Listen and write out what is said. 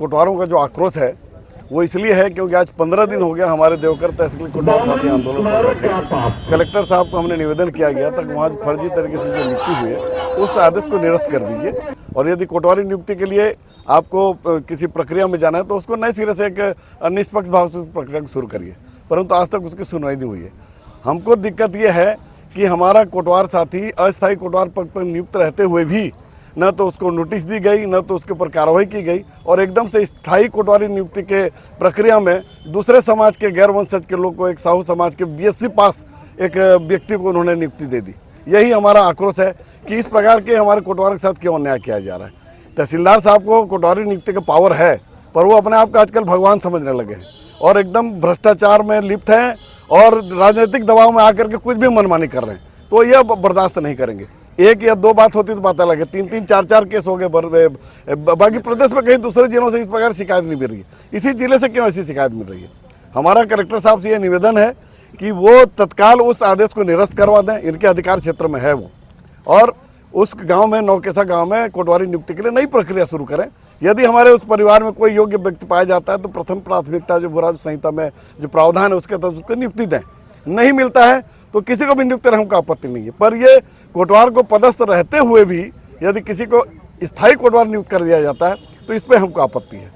कोटवारों का जो आक्रोश है वो इसलिए है क्योंकि आज 15 दिन हो गया हमारे देवकर तहसील कोटवार साथी आंदोलन पर बैठे हैं। कलेक्टर साहब को हमने निवेदन किया गया तक वहाँ फर्जी तरीके से जो नियुक्ति हुई है उस आदेश को निरस्त कर दीजिए, और यदि कोटवारी नियुक्ति के लिए आपको किसी प्रक्रिया में जाना है तो उसको नए सिरे से एक निष्पक्ष भाव से प्रक्रिया को शुरू करिए, परंतु आज तक उसकी सुनवाई नहीं हुई है। हमको दिक्कत ये है कि हमारा कोटवार साथी अस्थायी कोटवार पद पर नियुक्त रहते हुए भी न तो उसको नोटिस दी गई, न तो उसके ऊपर कार्रवाई की गई, और एकदम से स्थायी कोटवारी नियुक्ति के प्रक्रिया में दूसरे समाज के गैर वंशज के लोग को, एक साहू समाज के बीएससी पास एक व्यक्ति को उन्होंने नियुक्ति दे दी। यही हमारा आक्रोश है कि इस प्रकार के हमारे कोटवार के साथ क्यों अन्याय किया जा रहा है। तहसीलदार साहब को कोटवारी नियुक्ति का पावर है, पर वो अपने आप को आजकल भगवान समझने लगे हैं और एकदम भ्रष्टाचार में लिप्त हैं और राजनीतिक दबाव में आकर के कुछ भी मनमानी कर रहे हैं, तो यह बर्दाश्त नहीं करेंगे। एक या दो बात होती तो बात अलग है, 3-3, 4-4 केस हो गए। बाकी प्रदेश में कहीं दूसरे जिलों से इस प्रकार शिकायत नहीं मिल रही है, इसी जिले से क्यों ऐसी शिकायत मिल रही है। हमारा कलेक्टर साहब से यह निवेदन है कि वो तत्काल उस आदेश को निरस्त करवा दें, इनके अधिकार क्षेत्र में है वो, और उस गांव में, नौकेसा गांव में कोटवारी नियुक्ति के लिए नई प्रक्रिया शुरू करें। यदि हमारे उस परिवार में कोई योग्य व्यक्ति पाया जाता है तो प्रथम प्राथमिकता जो बुरा संहिता में जो प्रावधान है उसके तहत उसको नियुक्ति दें। नहीं मिलता है तो किसी को भी नियुक्त रहने हमको आपत्ति नहीं है, पर ये कोटवार को पदस्थ रहते हुए भी यदि किसी को स्थायी कोटवार नियुक्त कर दिया जाता है तो इस पर हमको आपत्ति है।